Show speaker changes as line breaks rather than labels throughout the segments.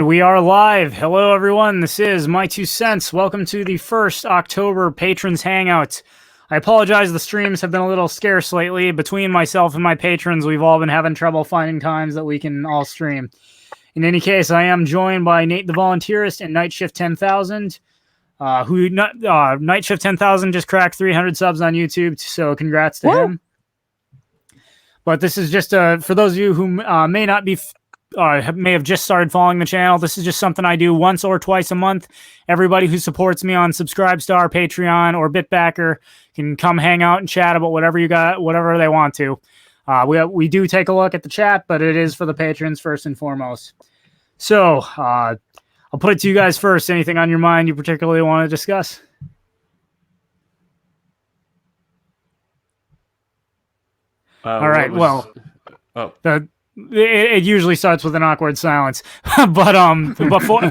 We are live. Hello, everyone. This is My Two Cents. Welcome to the first October Patrons Hangout. I apologize. The streams have been a little scarce lately. Between myself and my patrons, we've all been having trouble finding times that we can all stream. In any case, I am joined by Nate the Volunteerist and Night Shift 10,000. Night Shift 10,000 just cracked 300 subs on YouTube, so congrats to him. But this is just for those of you who may not be may have just started following the channel. This is just something I do once or twice a month. Everybody who supports me on Subscribestar, Patreon, or Bitbacker can come hang out and chat about whatever you got, whatever they want to. We do take a look at the chat, but it is for the patrons first and foremost. So I'll put it to you guys first. Anything on your mind you particularly want to discuss? All right. It usually starts with an awkward silence, but before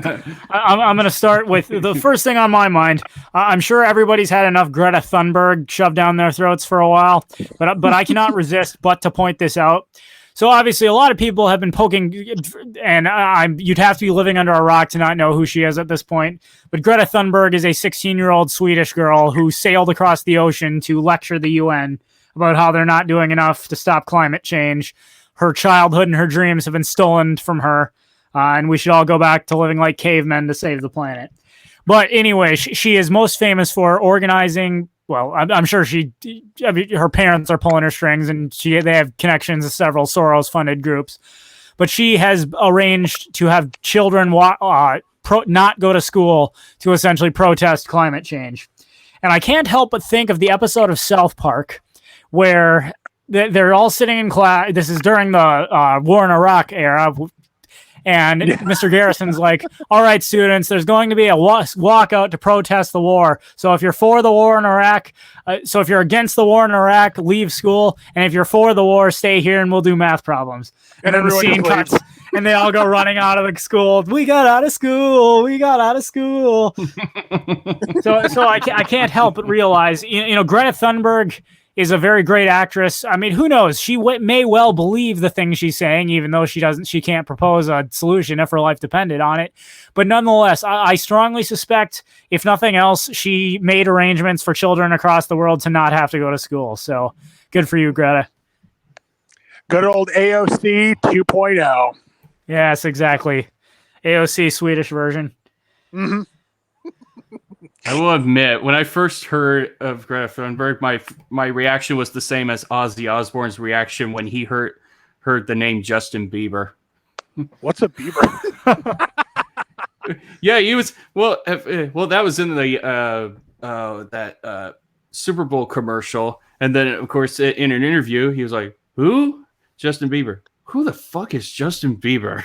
I'm going to start with the first thing on my mind. I'm sure everybody's had enough Greta Thunberg shoved down their throats for a while, but I cannot resist but to point this out. So obviously, a lot of people have been poking, and you'd have to be living under a rock to not know who she is at this point. But Greta Thunberg is a 16-year-old Swedish girl who sailed across the ocean to lecture the UN about how they're not doing enough to stop climate change. Her childhood and her dreams have been stolen from her, and we should all go back to living like cavemen to save the planet. But anyway, she is most famous for organizing. Well, I'm sure her parents are pulling her strings, and they have connections to several Soros-funded groups. But she has arranged to have children not go to school to essentially protest climate change. And I can't help but think of the episode of South Park where they're all sitting in class. This is during the war in Iraq era. And Mr. Garrison's like, all right, students, there's going to be a walkout to protest the war. So if you're for the war in Iraq, so if you're against the war in Iraq, leave school. And if you're for the war, stay here and we'll do math problems. And then the scene cuts and they all go running out of the school. We got out of school. We got out of school. So I can't help but realize, Greta Thunberg is a very great actress. I mean, who knows? She may well believe the things she's saying, even though she can't propose a solution if her life depended on it. But nonetheless, I strongly suspect, if nothing else, she made arrangements for children across the world to not have to go to school. So good for you, Greta.
Good old AOC 2.0.
Yes, exactly. AOC Swedish version.
Mm-hmm.
I will admit, when I first heard of Greta Thunberg, my reaction was the same as Ozzy Osbourne's reaction when he heard the name Justin Bieber.
What's a Bieber?
Yeah, he was that was in the that Super Bowl commercial, and then of course in an interview he was like, "Who? Justin Bieber? Who the fuck is Justin Bieber?"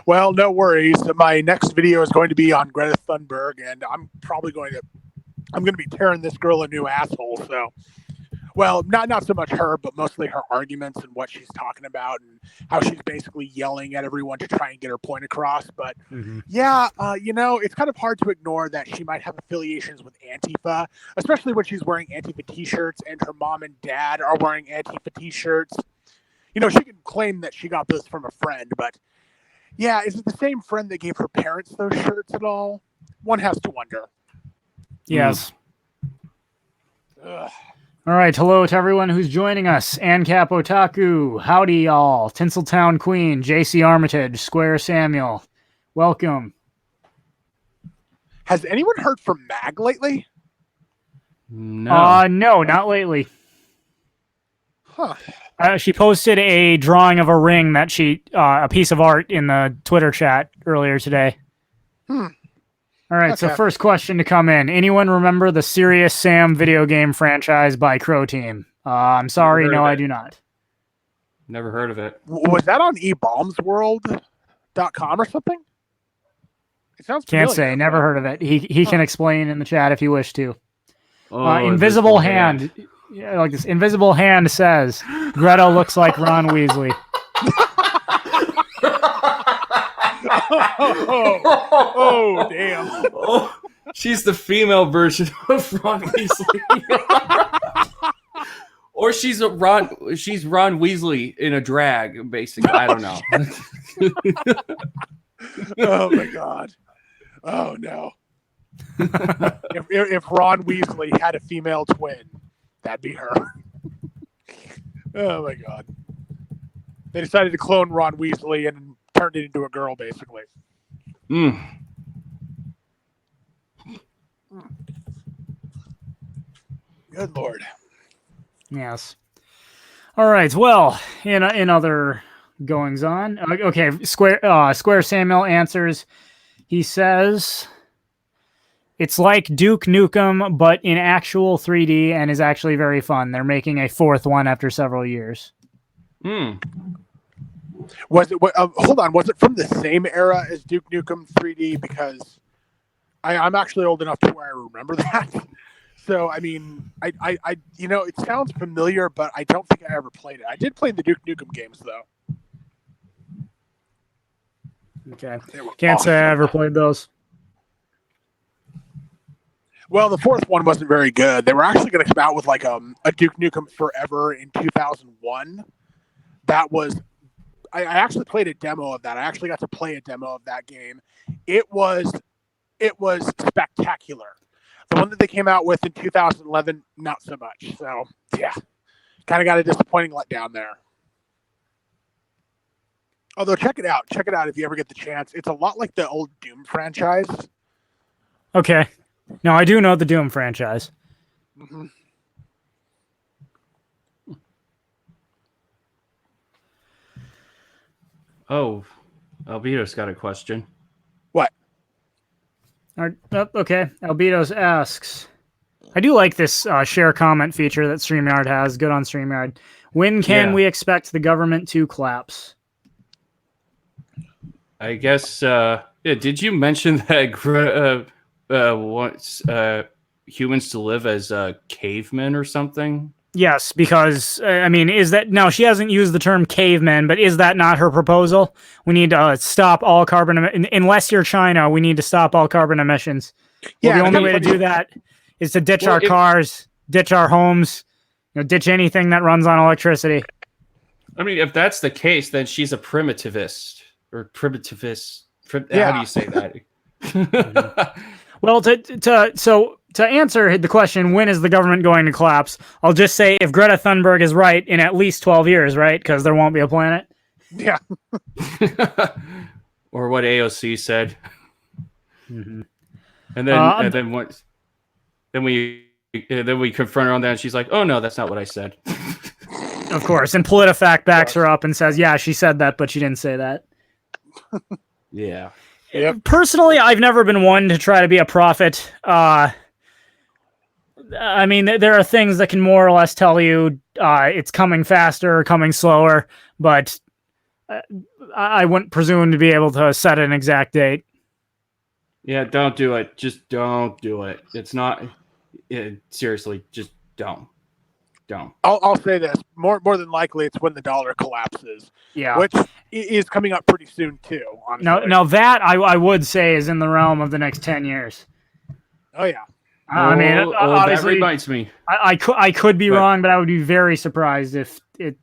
Well, no worries. My next video is going to be on Greta Thunberg, and I'm going to be tearing this girl a new asshole. So, well, not so much her, but mostly her arguments and what she's talking about and how she's basically yelling at everyone to try and get her point across. But it's kind of hard to ignore that she might have affiliations with Antifa, especially when she's wearing Antifa t-shirts and her mom and dad are wearing Antifa t-shirts. She can claim that she got this from a friend, but yeah, is it the same friend that gave her parents those shirts at all? One has to wonder.
Yes. All right. Hello to everyone who's joining us. ANCAP Otaku. Howdy, y'all. Tinseltown Queen. JC Armitage. Square Samuel. Welcome.
Has anyone heard from Mag lately?
No.
No, not lately.
Huh.
She posted a drawing of a ring that a piece of art in the Twitter chat earlier today. All right, okay. So first question to come in. Anyone remember the Serious Sam video game franchise by Crow Team? I'm sorry, no, I do not.
Never heard of it.
Was that on eBombsworld.com or something? It sounds familiar.
Can't say, never heard of it. He can explain in the chat if you wish to. Invisible Hand. Yeah, like this invisible hand says, Greta looks like Ron Weasley.
Oh, damn.
Oh, she's the female version of Ron Weasley. Or she's Ron Weasley in a drag, basically. I don't know.
Oh my god. Oh no. if Ron Weasley had a female twin, that'd be her. Oh my god. They decided to clone Ron Weasley and turned it into a girl, basically.
Mm.
Good lord.
Yes. All right. Well, in other goings on, okay. Square Samuel answers. He says it's like Duke Nukem, but in actual 3D, and is actually very fun. They're making a fourth one after several years.
Hmm.
Was it? Hold on. Was it from the same era as Duke Nukem 3D? Because I'm actually old enough to where I remember that. So I mean, I it sounds familiar, but I don't think I ever played it. I did play the Duke Nukem games though.
Okay. Can't say I ever played those.
Well, the fourth one wasn't very good. They were actually going to come out with like a Duke Nukem Forever in 2001. That was, I actually played a demo of that. I actually got to play a demo of that game. It was spectacular. The one that they came out with in 2011, not so much. So yeah, kind of got a disappointing letdown there. Although check it out if you ever get the chance. It's a lot like the old Doom franchise.
Okay. No, I do know the Doom franchise.
Mm-hmm.
Oh, Albedo's got a question.
What?
Okay. Albedos asks, I do like this share comment feature that StreamYard has. Good on StreamYard. When can we expect the government to collapse?
I guess, did you mention that wants humans to live as cavemen or something?
Yes, because, I mean, she hasn't used the term cavemen, but is that not her proposal? We need to stop all carbon, unless you're China, we need to stop all carbon emissions.
Yeah,
the only way to do that is to ditch our cars, ditch our homes, ditch anything that runs on electricity.
I mean, if that's the case, then she's a primitivist. Or primitivist.
Yeah.
How do you say that?
Well, to answer the question, when is the government going to collapse? I'll just say if Greta Thunberg is right, in at least 12 years, right? Because there won't be a planet.
Yeah.
Or what AOC said.
Mm-hmm.
And then we confront her on that, and she's like, "Oh no, that's not what I said."
Of course, and PolitiFact backs her up and says, "Yeah, she said that, but she didn't say that."
Yeah.
Yep.
Personally, I've never been one to try to be a prophet. I mean, there are things that can more or less tell you it's coming faster or coming slower, but I wouldn't presume to be able to set an exact date.
Yeah, don't do it. Just don't do it. It's not... seriously, just don't. Don't.
I'll say this. More than likely, it's when the dollar collapses.
Yeah.
Which is coming up pretty soon, too, honestly.
No, that I would say is in the realm of the next 10 years.
Oh, yeah.
I mean, obviously,
that reminds me.
I could be wrong, but I would be very surprised if it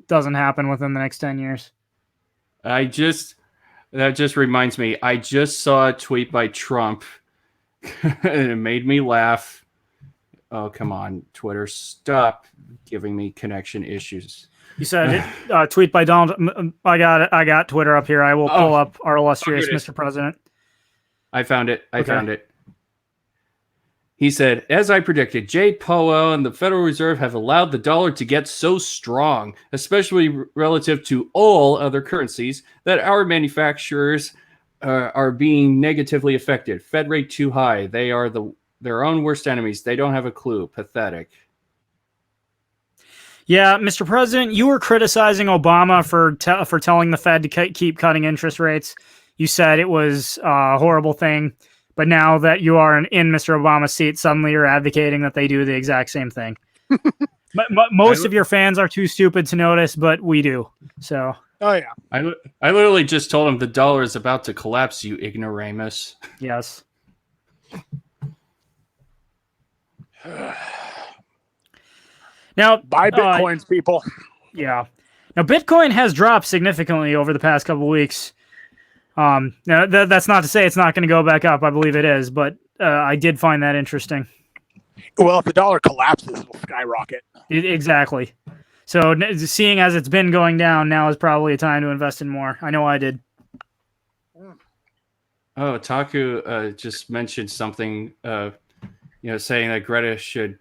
doesn't happen within the next 10 years.
That just reminds me. I just saw a tweet by Trump, and it made me laugh. Oh, come on, Twitter, stop giving me connection issues.
You said tweet by Donald. I got Twitter up here. I will pull up our illustrious Mr. President.
I found it. I found it. He said, as I predicted, Jay Powell and the Federal Reserve have allowed the dollar to get so strong, especially relative to all other currencies, that our manufacturers are being negatively affected. Fed rate too high. They are their own worst enemies. They don't have a clue. Pathetic. Yeah,
Mr. President, you were criticizing Obama for telling the Fed to keep cutting interest rates. You said it was a horrible thing. But now that you are in Mr. Obama's seat, suddenly you're advocating that they do the exact same thing. Most of your fans are too stupid to notice, but we do. So.
Oh, yeah.
I literally just told him the dollar is about to collapse, you ignoramus.
Yes. Now,
Buy Bitcoins, people.
yeah. Now, Bitcoin has dropped significantly over the past couple of weeks. Now that's not to say it's not going to go back up. I believe it is, but I did find that interesting.
Well, if the dollar collapses, it'll skyrocket.
Exactly. So seeing as it's been going down, now is probably a time to invest in more. I know I did.
Oh, Taku just mentioned something, saying that Greta should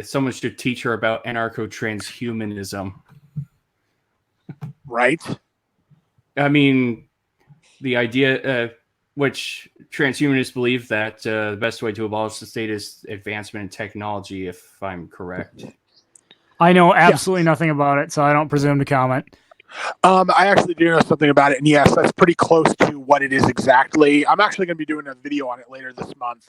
someone should teach her about anarcho-transhumanism.
Right.
I mean, the idea, which transhumanists believe that the best way to abolish the state is advancement in technology, if I'm correct.
I know absolutely nothing about it, so I don't presume to comment.
I actually do know something about it, and yes, that's pretty close to what it is exactly. I'm actually going to be doing a video on it later this month.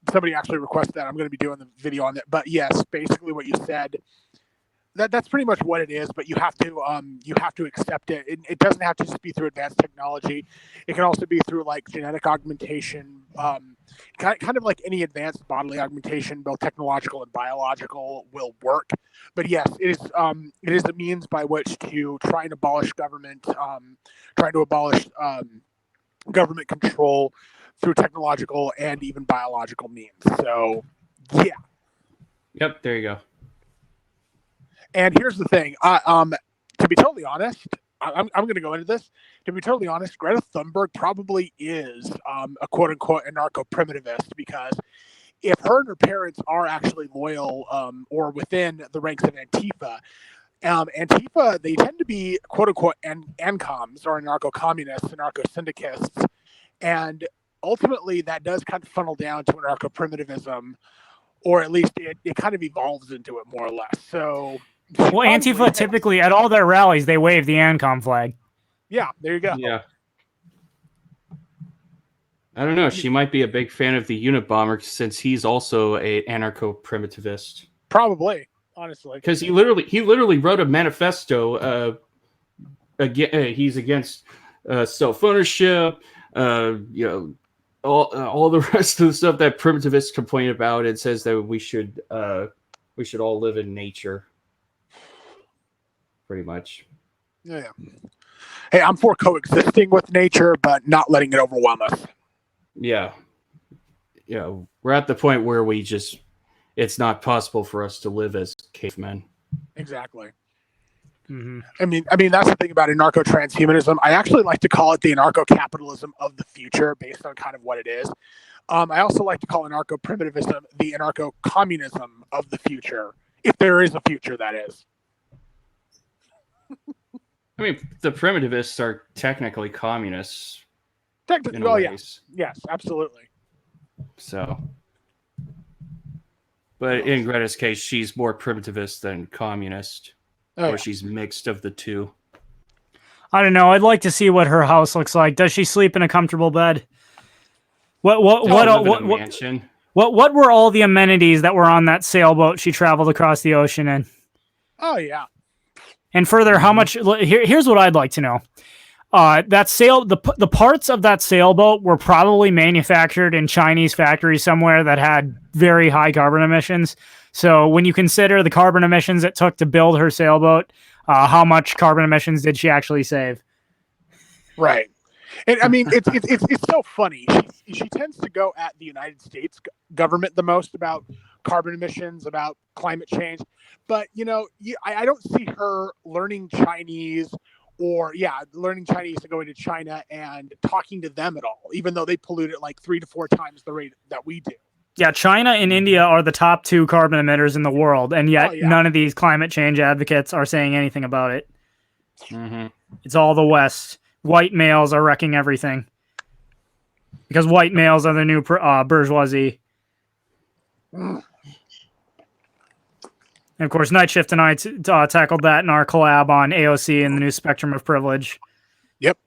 Somebody actually requested that. I'm going to be doing the video on it. But yes, basically what you said, that's pretty much what it is. But you have to accept it. It doesn't have to just be through advanced technology. It can also be through like genetic augmentation, kind of like any advanced bodily augmentation, both technological and biological, will work. But yes, it is a means by which to try and abolish government, trying to abolish government control through technological and even biological means. So, yeah.
Yep, there you go.
And here's the thing. To be totally honest, I'm going to go into this. To be totally honest, Greta Thunberg probably is a quote-unquote anarcho-primitivist, because if her and her parents are actually loyal or within the ranks of Antifa, Antifa, they tend to be quote-unquote ANCOMs, or anarcho-communists, anarcho-syndicalists, and ultimately that does kind of funnel down to anarcho-primitivism, or at least it kind of evolves into it more or less. So,
well, Antifa typically at all their rallies they wave the ANCOM flag.
Yeah, there you go.
Yeah. I don't know. She might be a big fan of the Unabomber, since he's also a anarcho-primitivist.
Probably, honestly,
because he literally wrote a manifesto. He's against self-ownership. All the rest of the stuff that primitivists complain about. It says that we should all live in nature. Pretty much.
Yeah. Hey, I'm for coexisting with nature, but not letting it overwhelm us.
Yeah. Yeah. We're at the point where it's not possible for us to live as cavemen.
Exactly.
Mm-hmm.
I mean, that's the thing about anarcho-transhumanism. I actually like to call it the anarcho-capitalism of the future, based on kind of what it is. I also like to call anarcho-primitivism the anarcho-communism of the future, if there is a future, that is.
I mean, the primitivists are technically communists.
Technically, well, yes, absolutely.
So, but in Greta's case, she's more primitivist than communist, or she's mixed of the two.
I don't know. I'd like to see what her house looks like. Does she sleep in a comfortable bed? What
mansion?
What were all the amenities that were on that sailboat she traveled across the ocean in?
Oh yeah.
And further, how much? Here's what I'd like to know. The parts of that sailboat were probably manufactured in Chinese factories somewhere that had very high carbon emissions. So when you consider the carbon emissions it took to build her sailboat, how much carbon emissions did she actually save?
Right. And I mean, it's so funny. She tends to go at the United States government the most about carbon emissions, about climate change. But, I don't see her learning Chinese learning Chinese and going to China and talking to them at all, even though they pollute it like 3 to 4 times the rate that we do.
Yeah, China and India are the top 2 carbon emitters in the world, and yet none of these climate change advocates are saying anything about it.
Mm-hmm. It's
all the West. White males are wrecking everything. Because white males are the new bourgeoisie. And of course, Night Shift and I tackled that in our collab on AOC and the new Spectrum of Privilege.
Yep.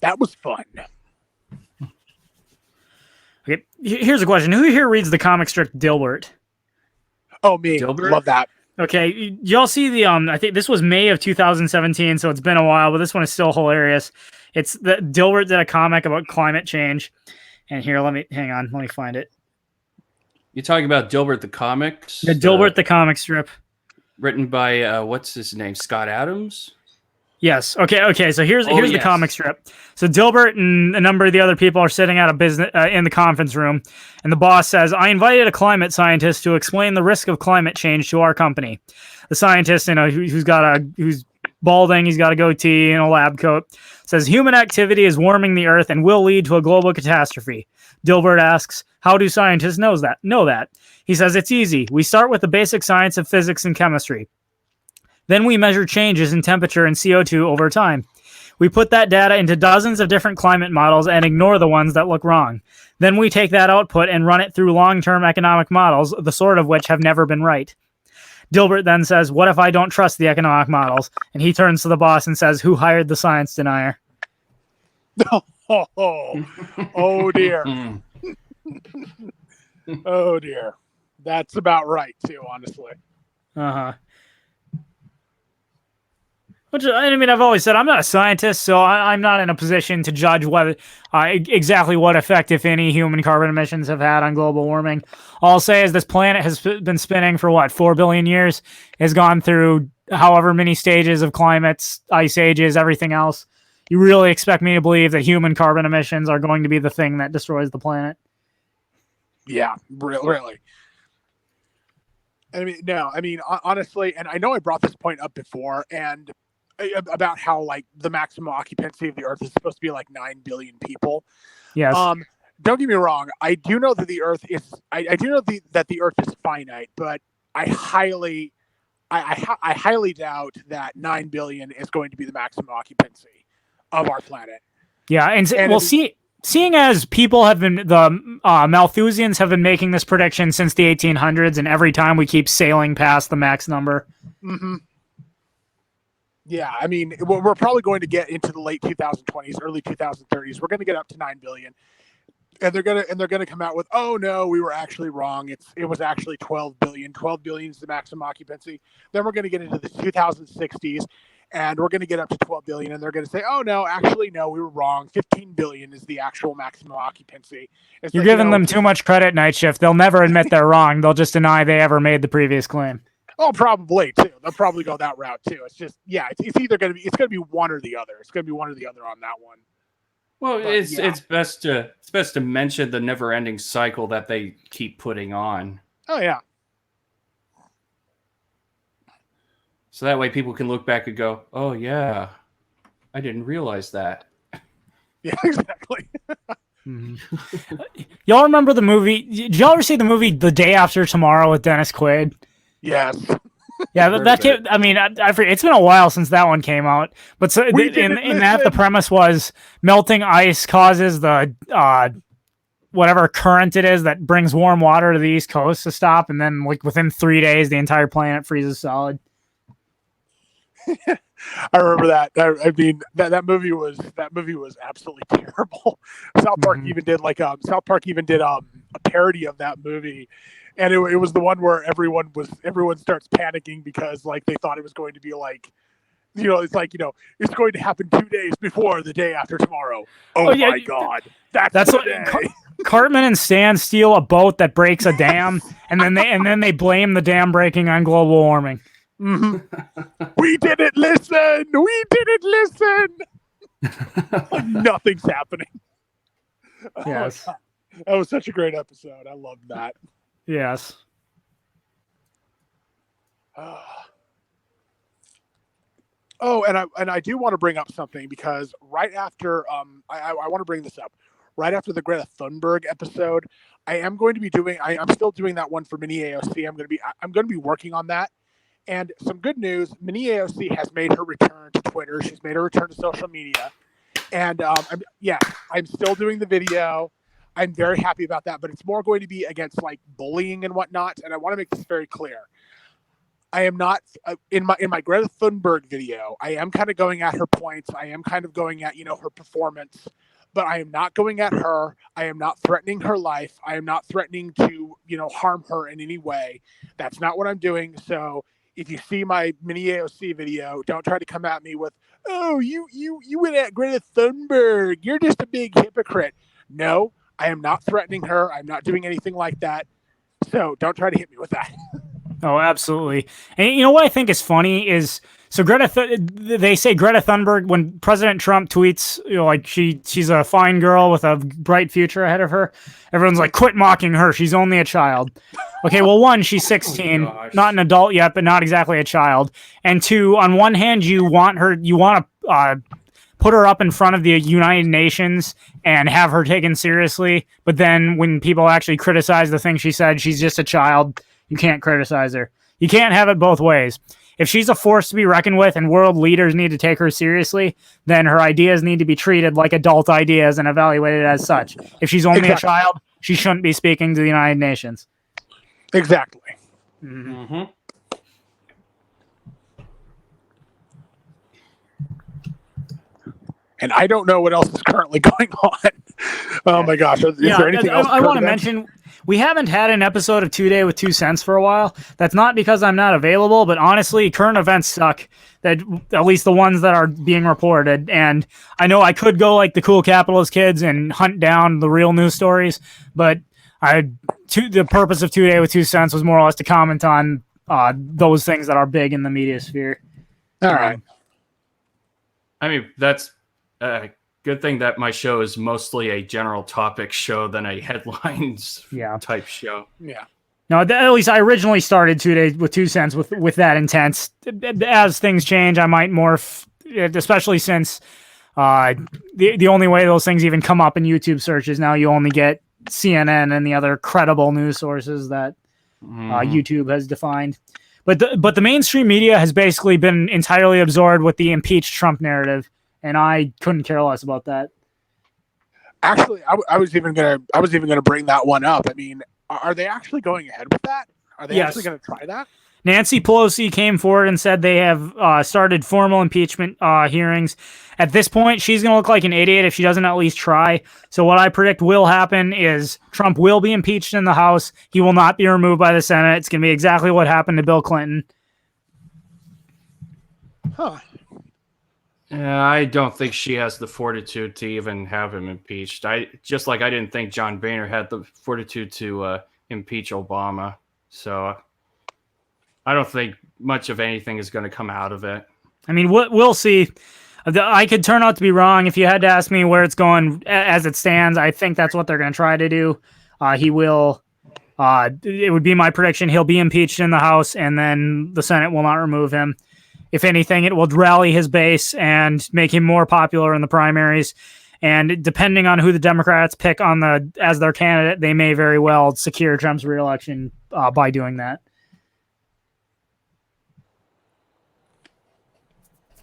That was fun.
Okay, here's a question. Who here reads the comic strip Dilbert?
Oh, me.
Dilbert?
Love that.
Okay, y'all see the I think this was May of 2017, so it's been a while, but this one is still hilarious. It's the Dilbert did a comic about climate change. And here, let me find it.
You're talking about Dilbert the comics?
The Dilbert the comic strip.
Written by, what's his name? Scott Adams?
Yes. Okay. So here's the
yes.
comic strip. So Dilbert and a number of the other people are sitting at a business in the conference room, and the boss says, "I invited a climate scientist to explain the risk of climate change to our company." The scientist, who's balding, he's got a goatee and a lab coat, says, "Human activity is warming the Earth and will lead to a global catastrophe." Dilbert asks, "How do scientists know that?" He says, "It's easy. We start with the basic science of physics and chemistry. Then we measure changes in temperature and CO2 over time. We put that data into dozens of different climate models and ignore the ones that look wrong. Then we take that output and run it through long-term economic models, the sort of which have never been right." Dilbert then says, "What if I don't trust the economic models?" And he turns to the boss and says, "Who hired the science denier?"
Oh dear. Oh dear. That's about right too, honestly.
Uh-huh. Which, I mean, I've always said I'm not a scientist, so I'm not in a position to judge whether exactly what effect, if any, human carbon emissions have had on global warming. All I'll say is this planet has been spinning for 4 billion years, has gone through however many stages of climates, ice ages, everything else. You really expect me to believe that human carbon emissions are going to be the thing that destroys the planet?
Yeah, really. I mean, honestly, and I know I brought this point up before, and about how like the maximum occupancy of the Earth is supposed to be like 9 billion people.
Yes.
Don't get me wrong. I do know that the Earth is. I do know that the Earth is finite, but I highly doubt that 9 billion is going to be the maximum occupancy of our planet.
Yeah, and we'll see. Seeing as people have been, the Malthusians have been making this prediction since the 1800s, and every time we keep sailing past the max number.
Mm-hmm. Yeah, I mean, we're probably going to get into the late 2020s, early 2030s. We're going to get up to 9 billion, and they're gonna come out with, "Oh no, we were actually wrong. It was actually 12 billion. 12 billion is the maximum occupancy." Then we're going to get into the 2060s, and we're going to get up to 12 billion, and they're going to say, "Oh no, actually no, we were wrong. 15 billion is the actual maximum occupancy."
You're giving them too much credit, Night Shift. They'll never admit they're wrong. They'll just deny they ever made the previous claim.
Oh, probably too. They'll probably go that route too. It's just, yeah, it's either going to be one or the other. It's going to be one or the other on that one.
Well, but, it's best to mention the never-ending cycle that they keep putting on.
Oh yeah.
So that way people can look back and go, "Oh yeah, I didn't realize that."
Yeah, exactly.
Mm-hmm. Y'all remember the movie? Did y'all ever see the movie The Day After Tomorrow with Dennis Quaid?
Yes.
Yeah, that came, I mean, I forget, it's been a while since that one came out. But so in that, the premise was melting ice causes the whatever current it is that brings warm water to the East Coast to stop, and then like within 3 days, the entire planet freezes solid.
I remember that. I mean, that movie was absolutely terrible. South Park even did a parody of that movie, and it was the one where everyone starts panicking because like they thought it was going to be like, it's like, it's going to happen 2 days before the day after tomorrow. Oh yeah, my God, that's what
Cartman and Stan steal a boat that breaks a dam, and then they blame the dam breaking on global warming.
Mm-hmm. We didn't listen. Like nothing's happening.
Yes.
Oh, that was such a great episode. I loved that.
Yes.
Oh, and I do want to bring up something, because right after I want to bring this up. Right after the Greta Thunberg episode, I'm still doing that one for Mini AOC. I'm going to be working on that. And some good news, Mini AOC has made her return to Twitter. She's made her return to social media. And I'm still doing the video. I'm very happy about that, but it's more going to be against like bullying and whatnot. And I want to make this very clear. I am not in my Greta Thunberg video. I am kind of going at her points. I am kind of going at, her performance, but I am not going at her. I am not threatening her life. I am not threatening to, harm her in any way. That's not what I'm doing. So if you see my Mini AOC video, don't try to come at me with, "Oh, you went at Greta Thunberg. You're just a big hypocrite." No, I am not threatening her. I'm not doing anything like that. So don't try to hit me with that.
Oh, absolutely. And you know what I think is funny is so they say Greta Thunberg when President Trump tweets, like she's a fine girl with a bright future ahead of her. Everyone's like, quit mocking her. She's only a child. Okay, well, one, she's 16, not an adult yet, but not exactly a child. And two, on one hand, you want to put her up in front of the United Nations and have her taken seriously. But then when people actually criticize the thing she said, she's just a child. You can't criticize her. You can't have it both ways. If she's a force to be reckoned with and world leaders need to take her seriously, then her ideas need to be treated like adult ideas and evaluated as such. If she's only a child, she shouldn't be speaking to the United Nations.
Exactly.
Mm-hmm.
And I don't know what else is currently going on. Oh my gosh. Is there anything else?
I want to mention, we haven't had an episode of 2 Day with 2 Cents for a while. That's not because I'm not available, but honestly, current events suck. That at least the ones that are being reported. And I know I could go like the cool capitalist kids and hunt down the real news stories, but the purpose of 2 Day with 2 Cents was more or less to comment on those things that are big in the media sphere.
All right.
I mean, that's a good thing that my show is mostly a general topic show than a headlines type show.
Yeah.
No, at least I originally started 2 Days with 2 Cents with that intent. As things change, I might morph, especially since the only way those things even come up in YouTube searches now, you only get CNN and the other credible news sources that YouTube has defined. But the mainstream media has basically been entirely absorbed with the impeach Trump narrative, and I couldn't care less about that.
Actually, I was even gonna bring that one up. I mean, are they actually going ahead with that? Are they actually going to try that?
Nancy Pelosi came forward and said they have started formal impeachment hearings. At this point, she's going to look like an idiot if she doesn't at least try. So what I predict will happen is Trump will be impeached in the House. He will not be removed by the Senate. It's going to be exactly what happened to Bill Clinton.
Huh.
I don't think she has the fortitude to even have him impeached. I didn't think John Boehner had the fortitude to impeach Obama. So I don't think much of anything is going to come out of it.
I mean, we'll see. I could turn out to be wrong. If you had to ask me where it's going as it stands, I think that's what they're going to try to do. He will. It would be my prediction. He'll be impeached in the House, and then the Senate will not remove him. If anything, it will rally his base and make him more popular in the primaries. And depending on who the Democrats pick as their candidate, they may very well secure Trump's reelection by doing that.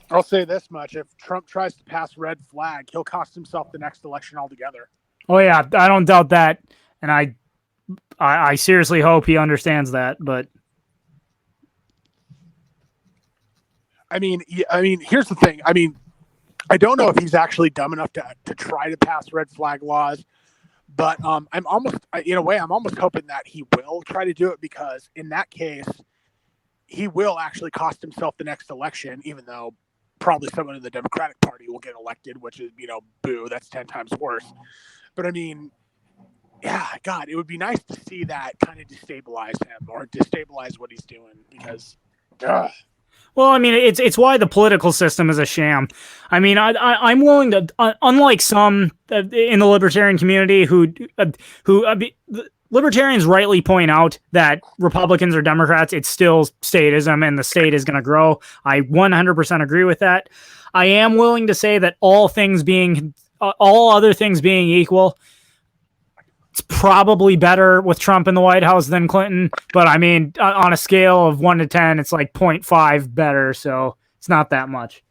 I'll say this much. If Trump tries to pass red flag, he'll cost himself the next election altogether.
Oh, yeah, I don't doubt that. And I seriously hope he understands that. But
I mean, here's the thing. I mean, I don't know if he's actually dumb enough to try to pass red flag laws, but I'm almost hoping that he will try to do it, because in that case, he will actually cost himself the next election, even though probably someone in the Democratic Party will get elected, which is, boo, that's 10 times worse. But I mean, yeah, God, it would be nice to see that kind of destabilize him or destabilize what he's doing, because
well, I mean, it's why the political system is a sham. I mean, I'm willing to, unlike some in the libertarian community who libertarians rightly point out that Republicans or Democrats, it's still statism and the state is going to grow. I 100% agree with that. I am willing to say that all other things being equal, it's probably better with Trump in the White House than Clinton. But I mean, on a scale of 1 to 10, it's like 0.5 better. So it's not that much.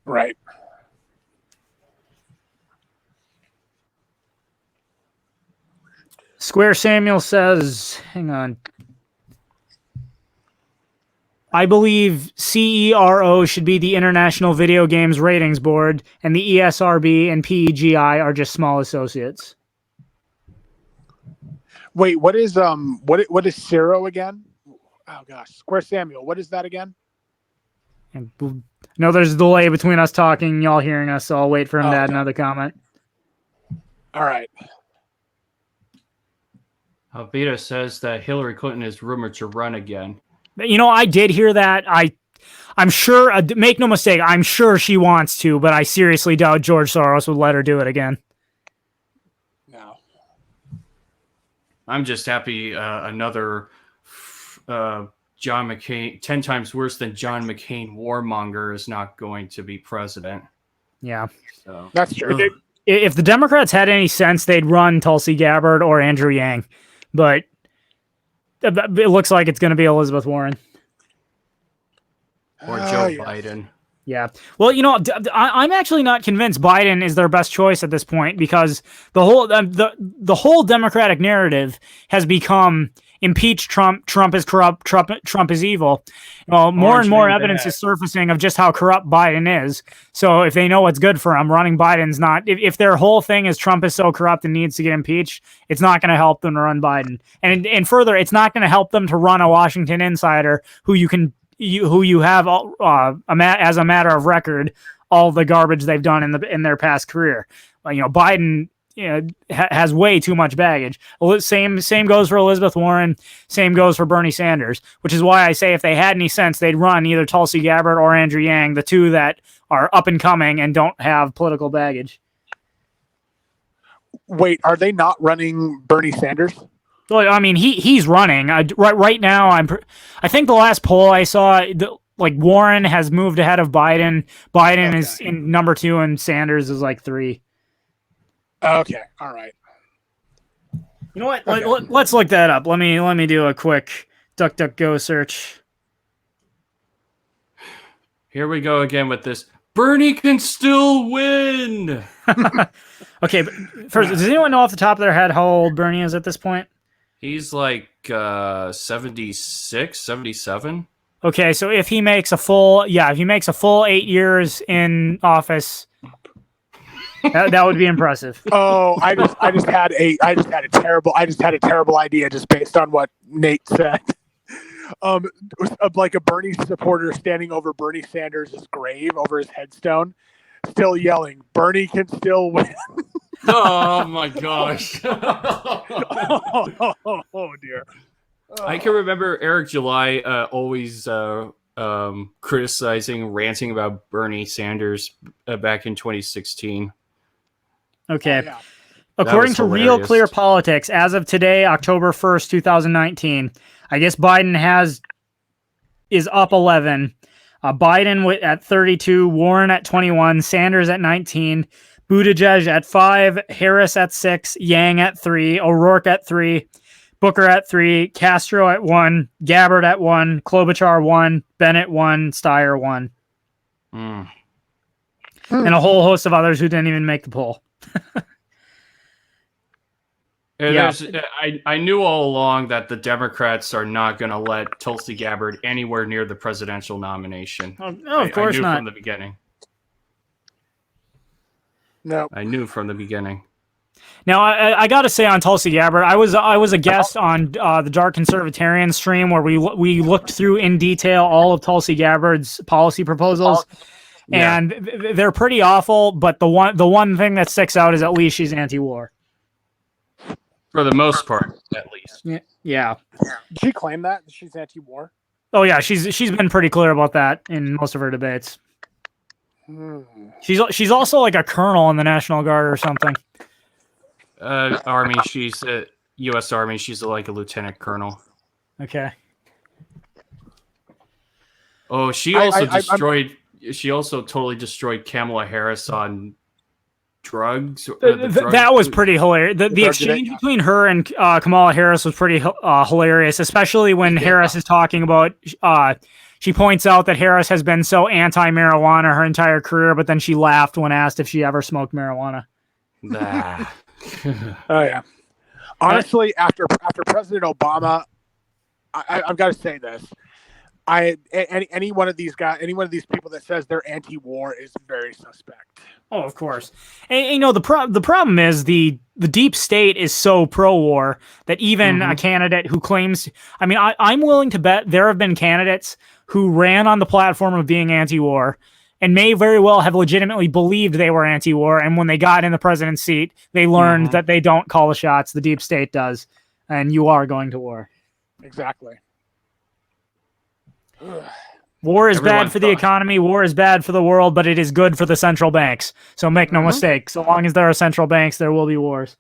Right.
Square Samuel says, hang on. I believe CERO should be the International Video Games Ratings Board, and the ESRB and PEGI are just small associates.
Wait, what is Ciro again? Oh gosh, Square Samuel. What is that again?
No, there's a delay between us talking and y'all hearing us, so I'll wait for him to add another comment.
All right.
Alvita says that Hillary Clinton is rumored to run again.
You know, I did hear that. I'm sure. Make no mistake. I'm sure she wants to, but I seriously doubt George Soros would let her do it again.
No.
I'm just happy another John McCain, 10 times worse than John McCain warmonger is not going to be president.
Yeah.
So
That's true.
If the Democrats had any sense, they'd run Tulsi Gabbard or Andrew Yang, but it looks like it's going to be Elizabeth Warren.
Or Joe
Yes.
Biden.
Yeah. Well, you know, I'm actually not convinced Biden is their best choice at this point because the whole Democratic narrative has become impeach Trump. Trump is corrupt. Trump is evil. Well, more and more evidence is surfacing of just how corrupt Biden is. So if they know what's good for him, running Biden's not. If their whole thing is Trump is so corrupt and needs to get impeached, it's not going to help them to run Biden. And further, it's not going to help them to run a Washington insider who you have as a matter of record all the garbage they've done in their past career. You know, Biden has way too much baggage. Same goes for Elizabeth Warren. Same goes for Bernie Sanders. Which is why I say if they had any sense, they'd run either Tulsi Gabbard or Andrew Yang, the two that are up and coming and don't have political baggage.
Wait, are they not running Bernie Sanders?
Well, I mean, he's running right now. I think the last poll I saw, Warren has moved ahead of Biden. Biden is in number 2, and Sanders is like 3.
Okay, all right.
You know what?
Okay.
Let's look that up. Let me do a quick DuckDuckGo search.
Here we go again with this. Bernie can still win.
Okay, but first, does anyone know off the top of their head how old Bernie is at this point?
He's like 76, 77.
Okay, so if he makes a full 8 years in office, that would be impressive.
Oh, I just had a terrible idea just based on what Nate said. Like a Bernie supporter standing over Bernie Sanders' grave, over his headstone, still yelling, "Bernie can still win."
Oh my gosh.
oh dear.
I can remember Eric July always criticizing, ranting about Bernie Sanders back in 2016.
Okay.
Oh, yeah.
According to Real
hilarious.
Clear Politics, as of today, October 1st, 2019, I guess Biden is up 11. Biden at 32, Warren at 21, Sanders at 19, Buttigieg at 5, Harris at 6, Yang at 3, O'Rourke at 3, Booker at 3, Castro at 1, Gabbard at 1, Klobuchar 1, Bennett 1, Steyer 1.
Mm.
And a whole host of others who didn't even make the poll.
Yeah. I knew all along that the Democrats are not going to let Tulsi Gabbard anywhere near the presidential nomination.
Oh, of course
I knew
not.
from the beginning.
No.
I knew from the beginning.
Now, I got to say on Tulsi Gabbard, I was a guest on the Dark Conservatarian stream where we looked through in detail all of Tulsi Gabbard's policy proposals, and they're pretty awful. But the one thing that sticks out is at least she's anti-war.
For the most part, at least.
Yeah.
Did she claim that she's anti-war?
Oh yeah, she's been pretty clear about that in most of her debates. She's also like a colonel in the National Guard or something.
Army. She's U.S. Army. She's like a lieutenant colonel.
Okay.
Oh, she also destroyed. She also totally destroyed Kamala Harris on drugs.
That was pretty hilarious. The exchange between her and Kamala Harris was pretty hilarious, especially when Harris is talking about. She points out that Harris has been so anti-marijuana her entire career, but then she laughed when asked if she ever smoked marijuana.
Nah.
Oh yeah. Honestly, after President Obama, I've got to say this. Any one of these people that says they're anti-war is very suspect.
Oh, of course. And you know the problem is the deep state is so pro-war that even a candidate who claims, I mean, I'm willing to bet there have been candidates who ran on the platform of being anti-war and may very well have legitimately believed they were anti-war, and when they got in the president's seat, they learned that they don't call the shots, the deep state does. and you are going to war.
Exactly.
War is
Everyone
bad for the
thought-
economy. War is bad for the world, but it is good for the central banks. So make no mistake. So long as there are central banks, there will be wars.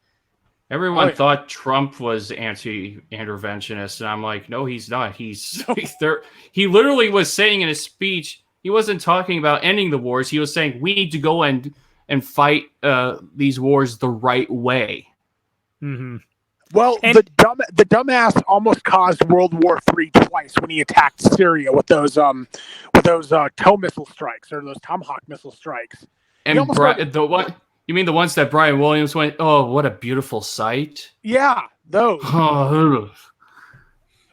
Everyone
Oh, yeah.
thought Trump was anti-interventionist, and I'm like, no, he's not. He's there. He literally was saying in his speech, he wasn't talking about ending the wars. He was saying we need to go and fight these wars the right way.
Mm-hmm.
Well,
And-
the dumbass almost caused World War III twice when he attacked Syria with those TOW missile strikes or those Tomahawk missile strikes.
And
almost got-
the what? You mean the ones that Brian Williams went? Oh, what a beautiful sight!
Yeah, those.
Oh,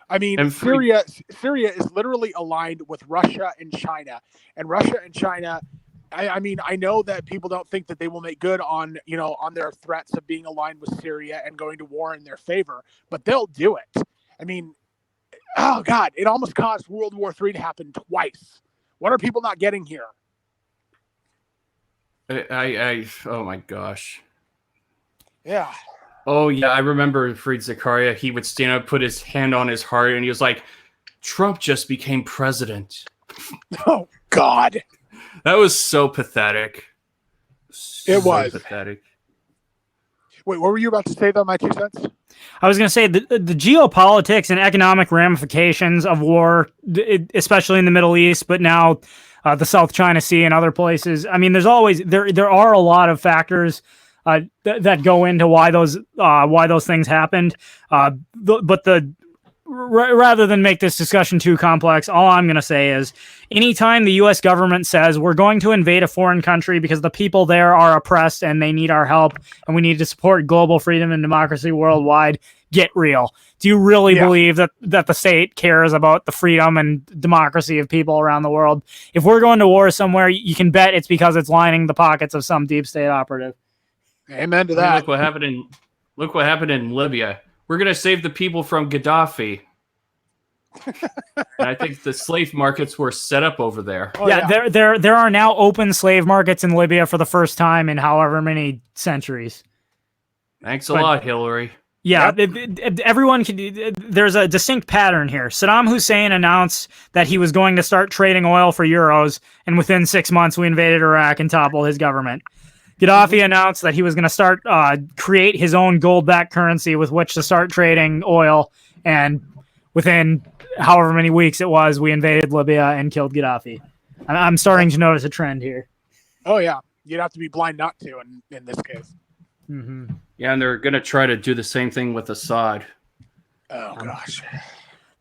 I mean,
And
Syria is literally aligned with Russia and China, and Russia and China. I mean, I know that people don't think that they will make good on their threats of being aligned with Syria and going to war in their favor, but they'll do it. I mean, oh God, it almost caused World War III to happen twice. What are people not getting here?
oh my gosh.
Yeah.
Oh yeah, I remember Fareed Zakaria. He would stand up, put his hand on his heart, and he was like, "Trump just became president."
Oh God.
That was so pathetic.
It was
pathetic.
Wait, what were you about to say though? My 2 cents.
I was going to say the geopolitics and economic ramifications of war, especially in the Middle East, but now the South China Sea and other places. I mean, there are a lot of factors that go into why those things happened. Rather than make this discussion too complex, all I'm going to say is anytime the U.S. government says we're going to invade a foreign country because the people there are oppressed and they need our help and we need to support global freedom and democracy worldwide, get real. Do you really believe that the state cares about the freedom and democracy of people around the world? If we're going to war somewhere, you can bet it's because it's lining the pockets of some deep state operative.
Amen to
I mean,
that.
look what happened in Libya. We're gonna save the people from Gaddafi. And I think the slave markets were set up over there.
Oh,
yeah, there are now open slave markets in Libya for the first time in however many centuries.
Thanks a lot, Hillary.
Yeah, everyone can. There's a distinct pattern here. Saddam Hussein announced that he was going to start trading oil for euros, and within 6 months, we invaded Iraq and toppled his government. Gaddafi announced that he was going to start create his own gold-backed currency with which to start trading oil, and within however many weeks it was, we invaded Libya and killed Gaddafi. I'm starting to notice a trend here.
Oh yeah, you'd have to be blind not to in this case.
Mm-hmm.
Yeah, and they're gonna try to do the same thing with Assad.
Oh gosh.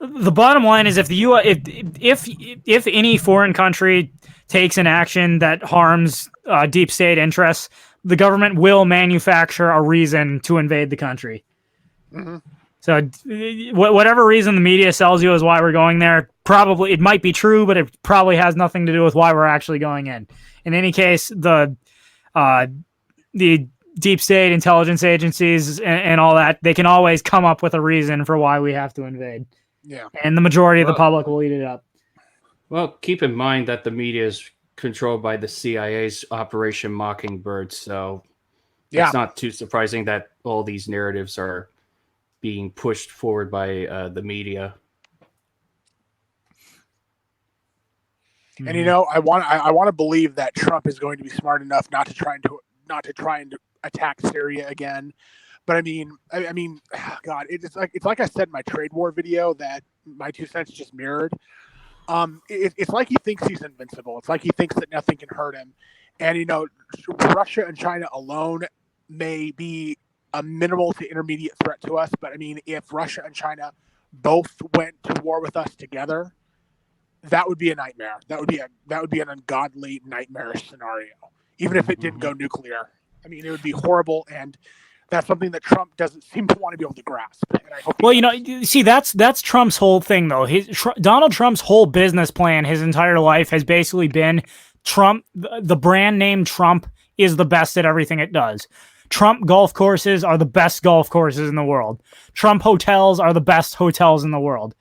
The bottom line is, if the U.S. if any foreign country takes an action that harms deep state interests, the government will manufacture a reason to invade the country.
Mm-hmm.
So, whatever reason the media sells you as why we're going there, probably it might be true, but it probably has nothing to do with why we're actually going in. In any case, the deep state intelligence agencies and all that, they can always come up with a reason for why we have to invade.
Yeah.
And the majority of the public will eat it up.
Well, keep in mind that the media is controlled by the CIA's Operation Mockingbird, so it's not too surprising that all these narratives are being pushed forward by the media.
And I want to believe that Trump is going to be smart enough not to try and attack Syria again. But I mean, God, it's like I said in my trade war video that my 2 cents just mirrored. It's like he thinks he's invincible. It's like he thinks that nothing can hurt him. And Russia and China alone may be a minimal to intermediate threat to us. But I mean, if Russia and China both went to war with us together, that would be a nightmare. That would be an ungodly, nightmarish scenario. Even if it didn't go nuclear, I mean, it would be horrible, and that's something that Trump doesn't seem to want to be able to grasp. And I hope
see, that's Trump's whole thing, though. Donald Trump's whole business plan, his entire life, has basically been Trump. The brand name Trump is the best at everything it does. Trump golf courses are the best golf courses in the world. Trump hotels are the best hotels in the world.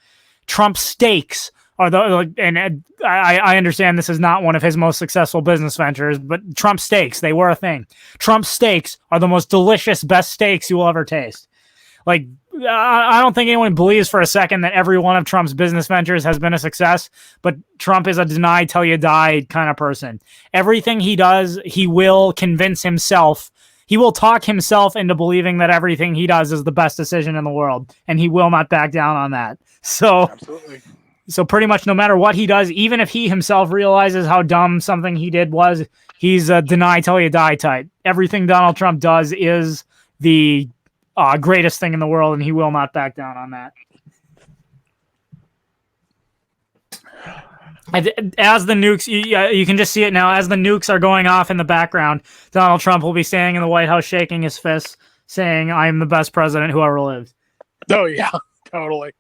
Trump steaks are I understand this is not one of his most successful business ventures, but Trump steaks, they were a thing. Trump steaks are the most delicious, best steaks you will ever taste. Like, I don't think anyone believes for a second that every one of Trump's business ventures has been a success, but Trump is a deny till you die kind of person. Everything he does, he will convince himself. He will talk himself into believing that everything he does is the best decision in the world, and he will not back down on that.
Absolutely.
So pretty much no matter what he does, even if he himself realizes how dumb something he did was, he's a deny till you die type. Everything Donald Trump does is the greatest thing in the world, and he will not back down on that. As the nukes, you can just see it now. As the nukes are going off in the background, Donald Trump will be standing in the White House shaking his fists, saying, "I am the best president who ever lived."
Oh, yeah, totally.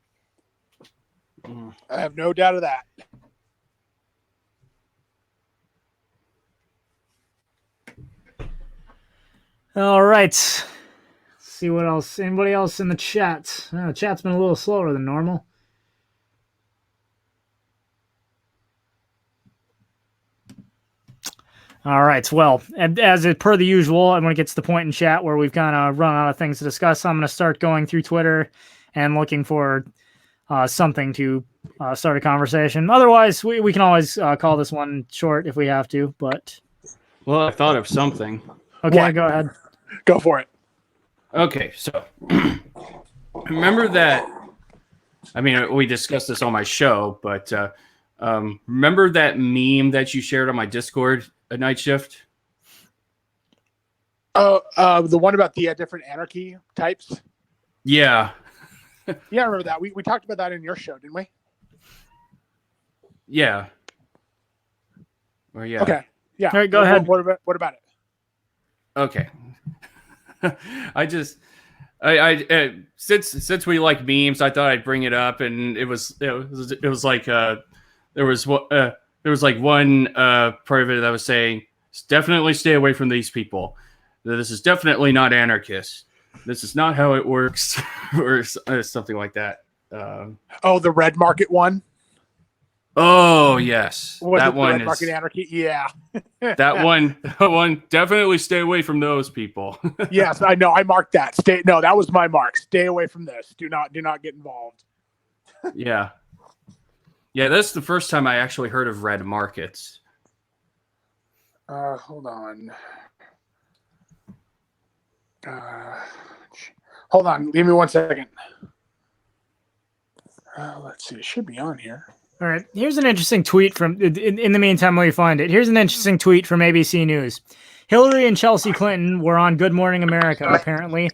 I have no doubt of that.
All right. Let's see what else. Anybody else in the chat? The chat's been a little slower than normal. All right. Well, as per the usual, I'm going to get to the point in chat where we've kind of run out of things to discuss. So I'm going to start going through Twitter and looking for something to start a conversation. Otherwise, we can always call this one short if we have to. But
Well, I thought of something.
okay,
What?
go ahead.
Go for it.
Okay, so remember that. I mean, we discussed this on my show, but remember that meme that you shared on my Discord at Night Shift?
Oh, the one about the different anarchy types.
Yeah.
Yeah, I remember that. We talked about that in your show, didn't we?
Yeah. Or yeah.
Okay. Yeah.
All right, go ahead.
What about it?
Okay. Since we like memes, I thought I'd bring it up, and it was like there was like one part of it that was saying, definitely stay away from these people. This is definitely not anarchist. This is not how it works, or something like that.
Oh, the red market one.
Oh yes,
Was
that
it the
one
red
is
market anarchy. Yeah.
that one. Definitely stay away from those people.
Yes, I know. I marked that. No, that was my mark. Stay away from this. Do not get involved.
Yeah. Yeah, that's the first time I actually heard of red markets.
Hold on. Hold on. Give me 1 second. Let's see. It should be on here.
All right. Here's an interesting tweet from, in the meantime, while you find it, here's an interesting tweet from ABC News. Hillary and Chelsea Clinton were on Good Morning America, apparently,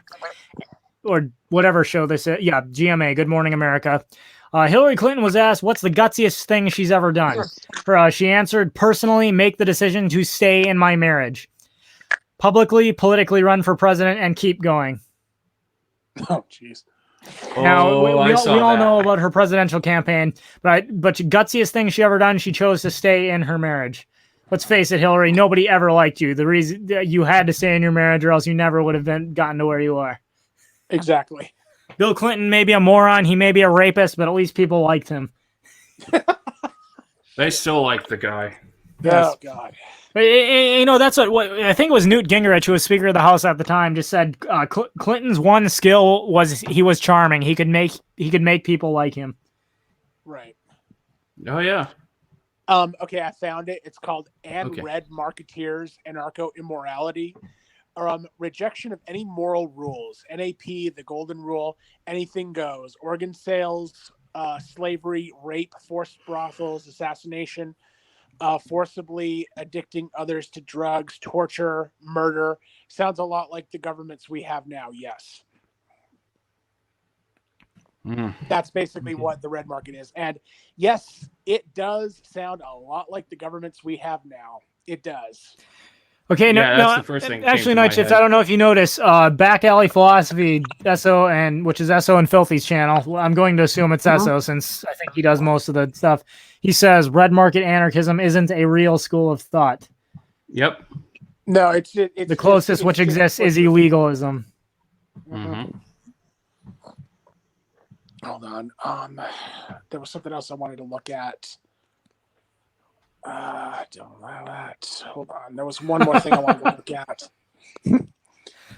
or whatever show this is. Yeah, GMA, Good Morning America. Hillary Clinton was asked, what's the gutsiest thing she's ever done? She answered, personally, make the decision to stay in my marriage. Publicly, politically run for president and keep going.
Oh, jeez.
Now, we all
that.
know about her presidential campaign, but gutsiest thing she ever done, she chose to stay in her marriage. Let's face it, Hillary, nobody ever liked you. The reason you had to stay in your marriage or else you never would have gotten to where you are.
Exactly.
Bill Clinton may be a moron, he may be a rapist, but at least people liked him.
They still like the guy.
Yes. Oh, God.
That's what I think it was Newt Gingrich, who was Speaker of the House at the time, just said Clinton's one skill was he was charming. He could make people like him.
Right.
Oh yeah.
Okay, I found it. It's called Red Marketeers Anarcho Immorality. Rejection of any moral rules. NAP, the Golden Rule, anything goes. Organ sales, slavery, rape, forced brothels, assassination. Forcibly addicting others to drugs, torture, murder. Sounds a lot like the governments we have now, yes. That's basically what the red market is. And yes, it does sound a lot like the governments we have now. It does.
Okay,
that's the first thing.
Actually, Night Shift, I don't know if you notice, Back Alley Philosophy, which is Esso and Filthy's channel. I'm going to assume it's Esso since I think he does most of the stuff. He says red market anarchism isn't a real school of thought.
Yep.
No, it's
the closest which exists is illegalism.
Mm-hmm.
Hold on. There was something else I wanted to look at. Don't allow that. Hold on. There was one more thing I wanted to look at.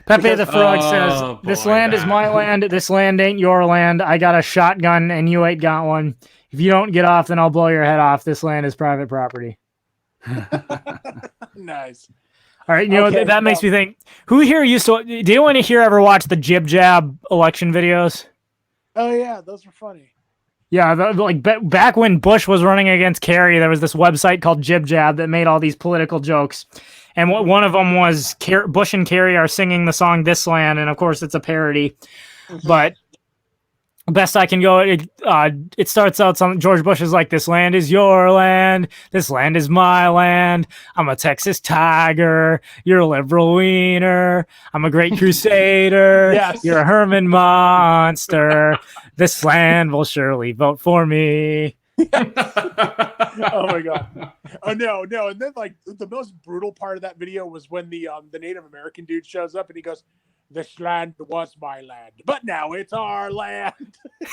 Pepe the Frog says,
Oh,
"This
boy,
land is
that.
my land. This land ain't your land. I got a shotgun and you ain't got one. If you don't get off, then I'll blow your head off. This land is private property."
Nice.
All right, you know
Okay,
that makes me think. Who here used to? Do anyone here ever watch the Jib Jab election videos?
Oh yeah, those were funny.
Yeah, back when Bush was running against Kerry, there was this website called Jib Jab that made all these political jokes, and one of them was Bush and Kerry are singing the song "This Land," and of course it's a parody, but. Best I can go, it starts out something. George Bush is like, "This land is your land. This land is my land. I'm a Texas tiger. You're a liberal wiener. I'm a great crusader.
Yes.
You're a Herman monster. This land will surely vote for me."
Oh my god. Oh no. And then like the most brutal part of that video was when the Native American dude shows up and he goes, "This land was my land, but now it's our land."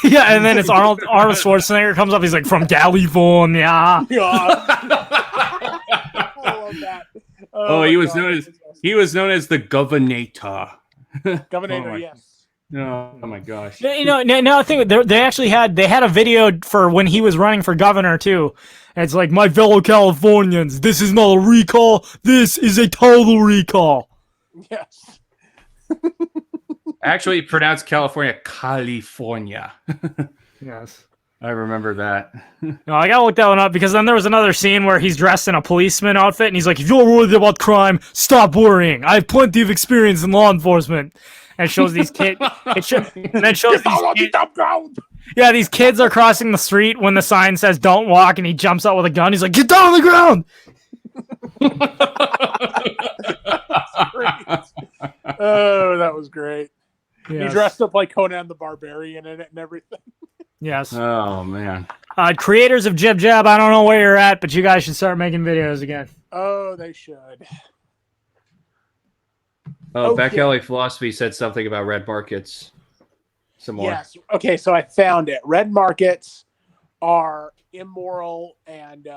Yeah, and then it's Arnold Schwarzenegger comes up. He's like, "From California."
Yeah. I love that.
Oh,
my
he was
God.
known as the Governator.
Governor,
Oh,
yes.
Oh my gosh.
You know, now I think they actually had a video for when he was running for governor too. And it's like, "My fellow Californians, this is not a recall. This is a total recall."
Yes.
Actually, pronounced California, California.
Yes.
I remember that.
No, I gotta look that one up because then there was another scene where he's dressed in a policeman outfit and he's like, "If you're worried about crime, stop worrying. I have plenty of experience in law enforcement." And it shows these kids. And then shows these kids. Yeah, these kids are crossing the street when the sign says "Don't walk," and he jumps out with a gun. He's like, "Get down on the ground!"
Oh, that was great.
Yes.
He dressed up like Conan the Barbarian in it and everything.
Yes.
Oh man.
Creators of Jib Jab, I don't know where you're at, but you guys should start making videos again.
Oh, they should.
Oh,
Okay.
Back Alley Philosophy said something about red markets. Some more.
Yes. Okay, so I found it. Red markets are immoral and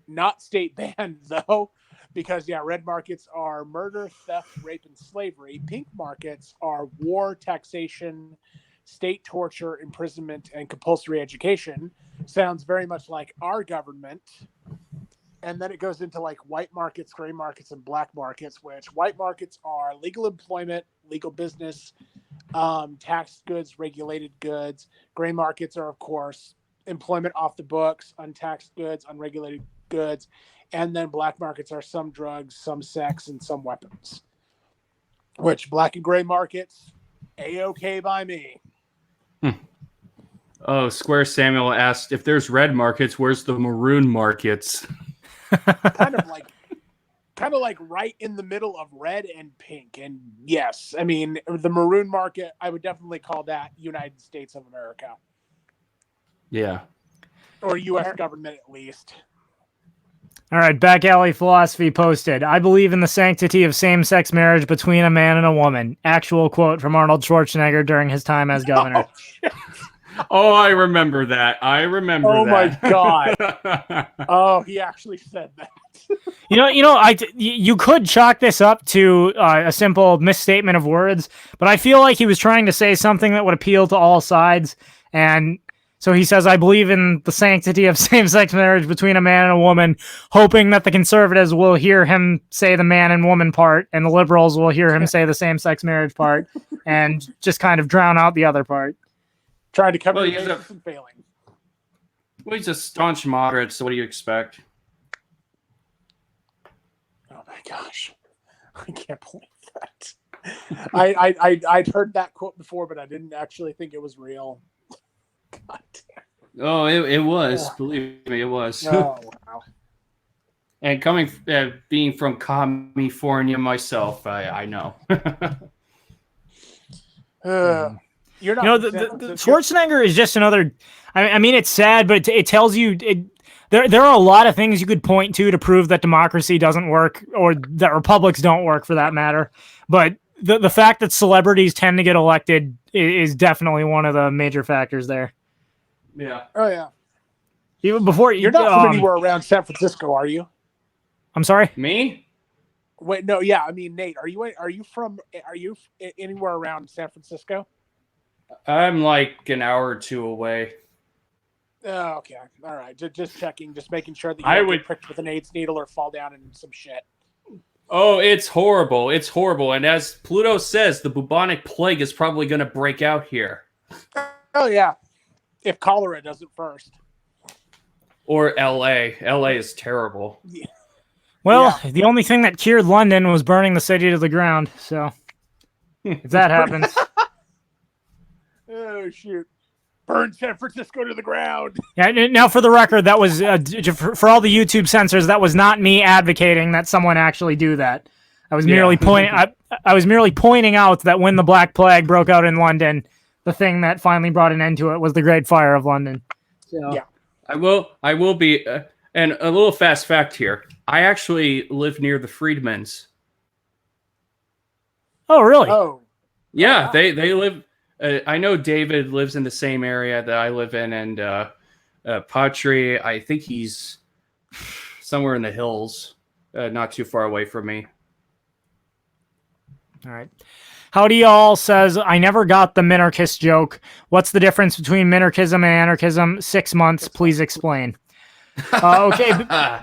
not state banned, though, because, red markets are murder, theft, rape, and slavery. Pink markets are war, taxation, state torture, imprisonment, and compulsory education. Sounds very much like our government. And then it goes into like white markets, gray markets, and black markets, which white markets are legal employment, legal business, taxed goods, regulated goods. Gray markets are, of course, employment off the books, untaxed goods, unregulated goods. And then black markets are some drugs, some sex, and some weapons. Which black and gray markets, A-okay by me.
Oh, Square Samuel asked if there's red markets, where's the maroon markets?
kind of like right in the middle of red and pink. And yes, I mean, the maroon market, I would definitely call that United States of America.
Yeah.
Or U.S. government, at least.
All right, Back Alley Philosophy posted, "I believe in the sanctity of same-sex marriage between a man and a woman." Actual quote from Arnold Schwarzenegger during his time as governor.
Oh, I remember that. Oh
my God. Oh, he actually said that.
You could chalk this up to a simple misstatement of words, but I feel like he was trying to say something that would appeal to all sides. And so he says, "I believe in the sanctity of same-sex marriage between a man and a woman," hoping that the conservatives will hear him say the man and woman part, and the liberals will hear him say the same-sex marriage part, and just kind of drown out the other part.
Trying to cover
Well,
the bases and failing.
Well, he's a staunch moderate, so what do you expect?
Oh my gosh. I can't believe that. I'd heard that quote before, but I didn't actually think it was real. God damn.
Oh, it was. Believe me, it was.
Oh, wow.
And being from California myself, I know.
You're not.
The Schwarzenegger is just another. I mean, it's sad, but it tells you there are a lot of things you could point to prove that democracy doesn't work, or that republics don't work, for that matter. But the fact that celebrities tend to get elected is definitely one of the major factors there.
Yeah.
Oh yeah.
Even before
you're not from anywhere around San Francisco, are you?
I'm sorry.
Me?
Wait, no, yeah. I mean, Nate, are you anywhere around San Francisco?
I'm like an hour or two away.
Oh, okay. All right. Just checking, just making sure that you
I
don't
would.
get pricked with an AIDS needle or fall down in some shit.
Oh, it's horrible. It's horrible. And as Pluto says, the bubonic plague is probably going to break out here.
Oh yeah, if cholera doesn't first.
Or LA. LA is terrible.
Yeah.
Well, the only thing that cured London was burning the city to the ground. So if that happens,
Oh shoot! Burn San Francisco to the ground.
yeah. Now, for the record, that was for all the YouTube censors. That was not me advocating that someone actually do that. I was merely pointing. I was merely pointing out that when the Black Plague broke out in London, the thing that finally brought an end to it was the Great Fire of London. So.
Yeah.
I will be, and a little fast fact here. I actually live near the Freedmans.
Oh, really?
Oh.
Yeah,
wow.
they live. I know David lives in the same area that I live in, and Patri, I think he's somewhere in the hills, not too far away from me.
All right. Howdy y'all says, I never got the minarchist joke. What's the difference between minarchism and anarchism? 6 months. Please explain. Okay.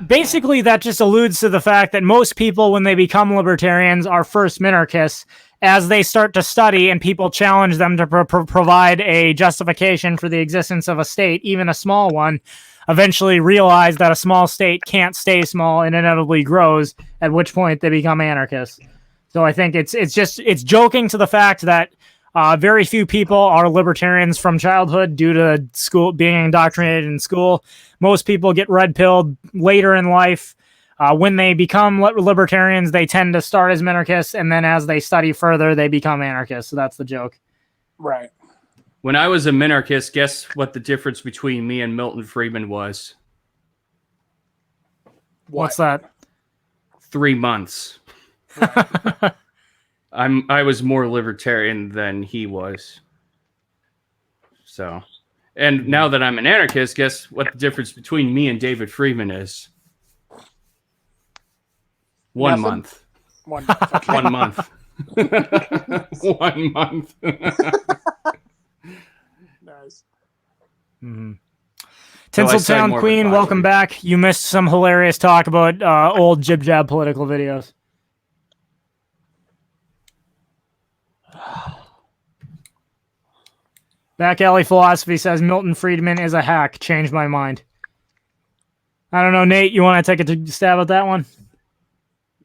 Basically, that just alludes to the fact that most people, when they become libertarians, are first minarchists. As they start to study and people challenge them to provide a justification for the existence of a state, even a small one, eventually realize that a small state can't stay small and inevitably grows, at which point they become anarchists. So I think it's joking to the fact that very few people are libertarians from childhood due to school being indoctrinated in school. Most people get red pilled later in life. When they become libertarians, they tend to start as minarchists, and then as they study further, they become anarchists. So that's the joke.
Right.
When I was a minarchist, guess what the difference between me and Milton Friedman was?
What's that?
3 months. I was more libertarian than he was. So, and now that I'm an anarchist, guess what the difference between me and David Friedman is? 1 month.
1 month. Okay.
1 month. 1 month.
Nice.
Mm-hmm.
So I said
Tinseltown
more
Queen,
than
welcome back. You missed some hilarious talk about old jib jab political videos. Back Alley Philosophy says Milton Friedman is a hack. Changed my mind. I don't know, Nate. You want to take a stab at that one?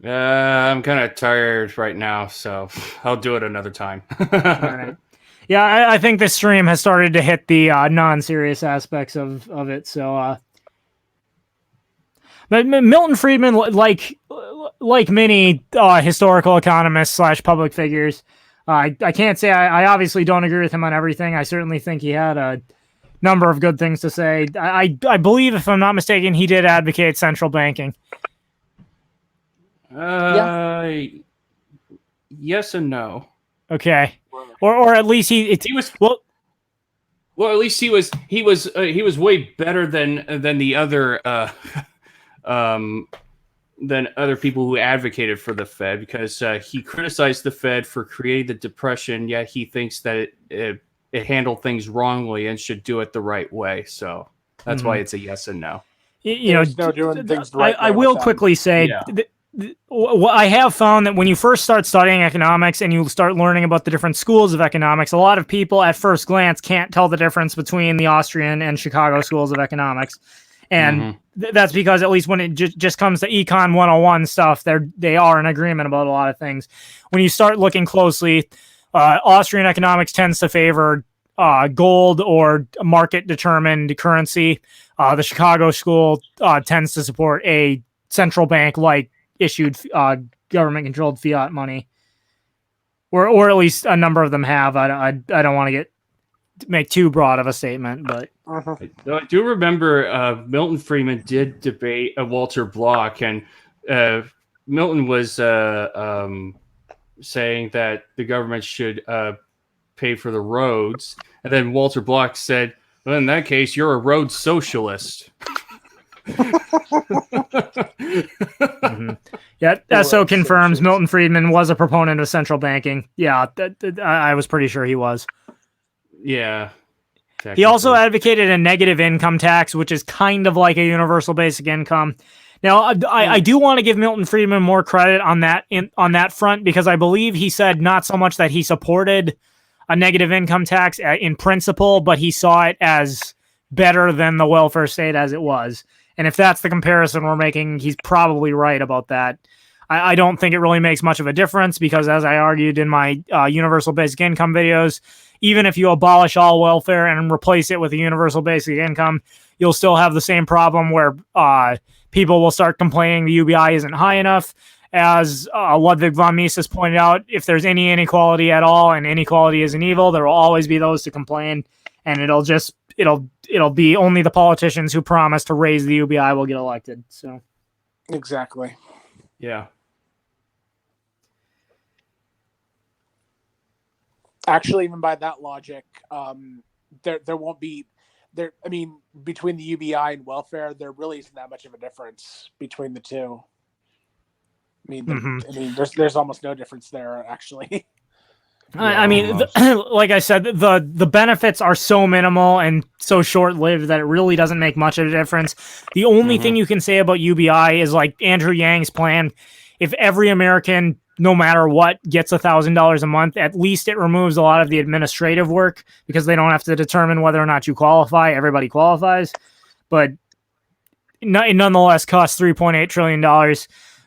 I'm kind of tired right now, so I'll do it another time.
All right. Yeah, I think this stream has started to hit the non-serious aspects of it. So, but Milton Friedman, like many historical economists / public figures, I can't say I obviously don't agree with him on everything. I certainly think he had a number of good things to say. I believe, if I'm not mistaken, he did advocate central banking.
Yes and no.
Okay, or at least he was well.
Well, at least he was way better than the other than other people who advocated for the Fed, because he criticized the Fed for creating the Depression, yet he thinks that it handled things wrongly and should do it the right way. So that's why it's a yes and no.
You know,
no doing things the right way
I will
with
quickly say.
Yeah.
I have found that when you first start studying economics and you start learning about the different schools of economics, a lot of people at first glance can't tell the difference between the Austrian and Chicago schools of economics. And that's because, at least when it just comes to Econ 101 stuff, they are in agreement about a lot of things. When you start looking closely, Austrian economics tends to favor gold or market-determined currency. The Chicago school tends to support a central bank-like issued government-controlled fiat money, or at least a number of them have. I don't want to make too broad of a statement, but
I do remember Milton Friedman did debate Walter Block, and Milton was saying that the government should pay for the roads, and then Walter Block said, "Well, in that case, you're a road socialist."
Mhm. Yeah, SO confirms Milton Friedman was a proponent of central banking. Yeah, I was pretty sure he was.
Yeah.
He also
technically.
advocated a negative income tax, which is kind of like a universal basic income. Now, I do want to give Milton Friedman more credit on that front, because I believe he said not so much that he supported a negative income tax in principle, but he saw it as better than the welfare state as it was. And if that's the comparison we're making, he's probably right about that. I don't think it really makes much of a difference, because, as I argued in my universal basic income videos, even if you abolish all welfare and replace it with a universal basic income, you'll still have the same problem where people will start complaining the UBI isn't high enough. As Ludwig von Mises pointed out, if there's any inequality at all, and inequality isn't evil, there will always be those to complain, and it'll be only the politicians who promise to raise the UBI will get elected. So
Exactly.
Yeah.
Actually, even by that logic, there won't be there. I mean, between the UBI and welfare, there really isn't that much of a difference between the two. I mean, there's almost no difference there, actually.
I mean, like I said, the benefits are so minimal and so short-lived that it really doesn't make much of a difference. The only thing you can say about UBI is, like Andrew Yang's plan. If every American, no matter what, gets $1,000 a month, at least it removes a lot of the administrative work, because they don't have to determine whether or not you qualify. Everybody qualifies. But it nonetheless costs $3.8 trillion.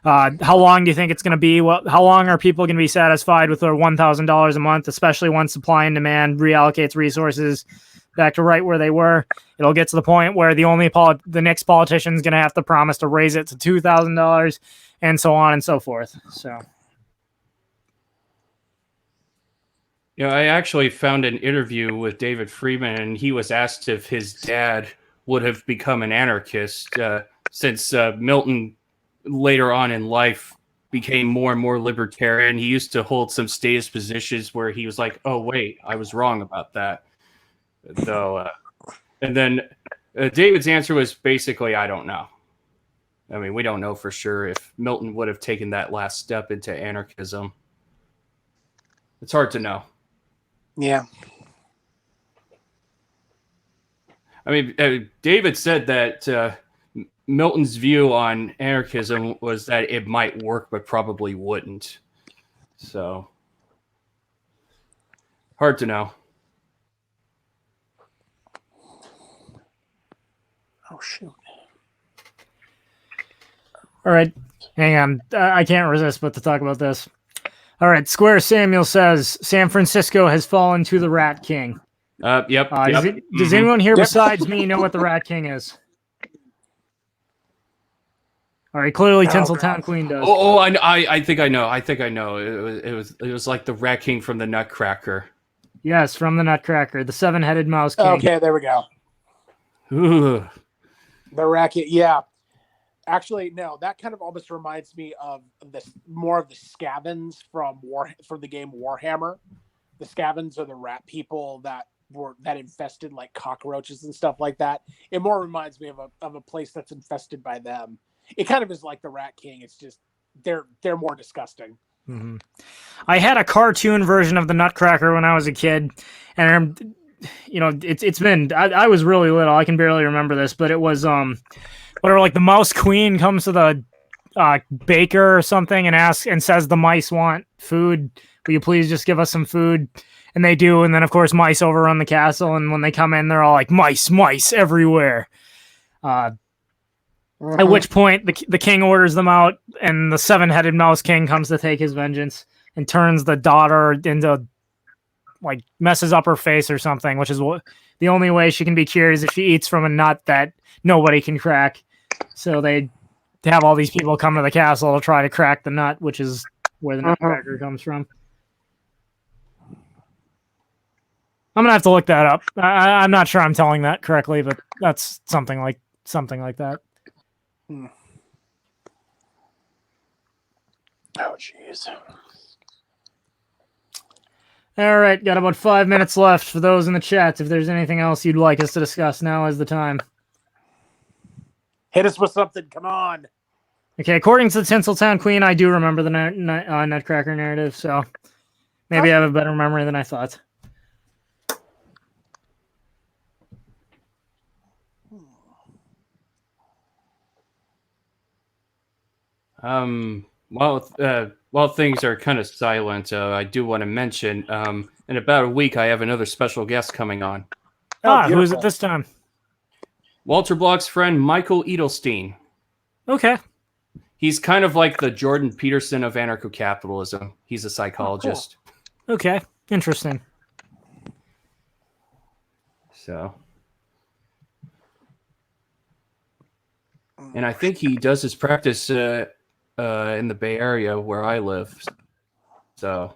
How long do you think it's going to be? Well, how long are people going to be satisfied with their $1,000 a month, especially once supply and demand reallocates resources back to right where they were? It'll get to the point where the next politician is going to have to promise to raise it to $2,000, and so on and so forth. So,
I actually found an interview with David Friedman, and he was asked if his dad would have become an anarchist since Milton later on in life became more and more libertarian. He used to hold some status positions where he was like, oh, wait, I was wrong about that. Though, and then David's answer was basically, I don't know. I mean, we don't know for sure if Milton would have taken that last step into anarchism. It's hard to know.
Yeah.
I mean, David said that Milton's view on anarchism was that it might work, but probably wouldn't. So, hard to know.
Oh, shoot.
all right, hang on. I can't resist but to talk about this. All right, Square Samuel says San Francisco has fallen to the Rat King.
Yep.
Does anyone here besides me know what the Rat King is? All right, clearly Tinseltown Queen does.
I think I know. It was like the Rat King from the Nutcracker.
Yes, from the Nutcracker, the seven-headed mouse king.
Okay, there we go.
Ooh.
The racket, yeah. Actually, no, that kind of almost reminds me of more of the Scavens from the game Warhammer. The Scavens are the rat people that infested like cockroaches and stuff like that. It more reminds me of a place that's infested by them. It kind of is like the Rat King. It's just they're more disgusting.
Mm-hmm. I had a cartoon version of the Nutcracker when I was a kid, and it's been I was really little. I can barely remember this, but it was whatever, like the Mouse Queen comes to the baker or something and says the mice want food. Will you please just give us some food? And they do, and then of course mice overrun the castle, and when they come in, they're all like mice everywhere. At which point the king orders them out, and the seven-headed mouse king comes to take his vengeance and turns the daughter into, like, messes up her face or something, which is the only way she can be cured is if she eats from a nut that nobody can crack. So they have all these people come to the castle to try to crack the nut, which is where the Nutcracker comes from. I'm gonna have to look that up. I'm not sure I'm telling that correctly, but that's something like that.
Oh, jeez.
All right, got about 5 minutes left for those in the chat. If there's anything else you'd like us to discuss, now is the time.
Hit us with something. Come on.
Okay, according to the Tinseltown Queen, I do remember the Nutcracker narrative, so maybe I have a better memory than I thought.
While things are kind of silent, I do want to mention in about a week I have another special guest coming on.
Who is it this time?
Walter Block's friend Michael Edelstein.
Okay.
He's kind of like the Jordan Peterson of anarcho-capitalism. He's a psychologist.
Oh, cool. Okay, interesting.
So, and I think he does his practice in the Bay Area where I live. So,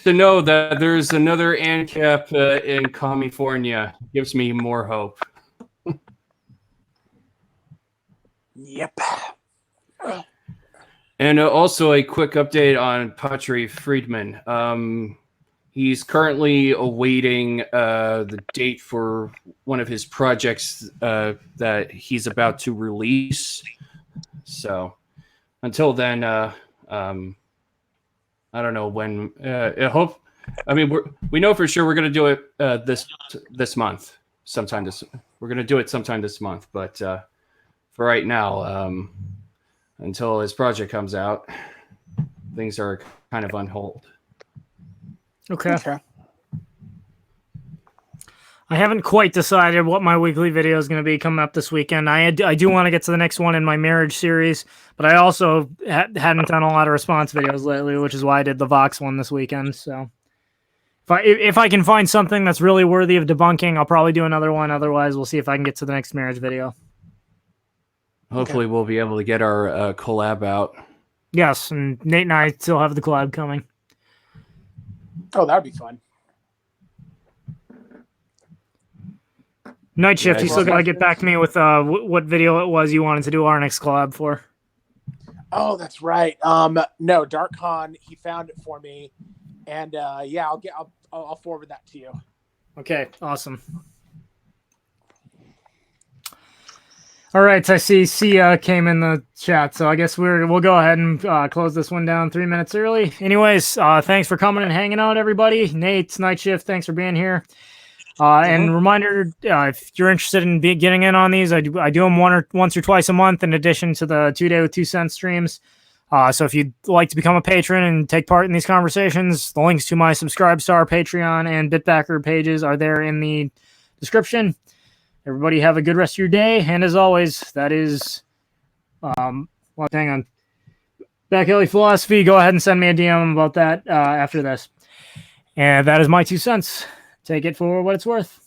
to know that there's another ANCAP in California gives me more hope.
Yep.
And also a quick update on Patry Friedman. He's currently awaiting the date for one of his projects that he's about to release. So until then, I don't know when. We know for sure we're going to do it this month. We're going to do it sometime this month. But for right now, until his project comes out, things are kind of on hold.
Okay. I haven't quite decided what my weekly video is going to be coming up this weekend. I do want to get to the next one in my marriage series, but I also hadn't done a lot of response videos lately, which is why I did the Vox one this weekend. So if I can find something that's really worthy of debunking, I'll probably do another one. Otherwise, we'll see if I can get to the next marriage video.
Hopefully we'll be able to get our collab out.
Yes, and Nate and I still have the collab coming.
Oh, that would be fun.
Night Shift, you still got to get back to me with what video it was you wanted to do our next collab for.
Oh, that's right. No, DarkCon, he found it for me. And yeah, I'll forward that to you.
Okay, awesome. All right, I see Sia came in the chat, so I guess we'll go ahead and close this one down 3 minutes early. Anyways, thanks for coming and hanging out, everybody. Nate, Night Shift, thanks for being here. And reminder, if you're interested in getting in on these, I do them once or twice a month in addition to the 2 Day with 2 Cents streams. So if you'd like to become a patron and take part in these conversations, the links to my Subscribestar, Patreon, and Bitbacker pages are there in the description. Everybody have a good rest of your day. And as always, that is, hang on. Back Alley Philosophy, go ahead and send me a DM about that after this. And that is my 2 cents. Take it for what it's worth.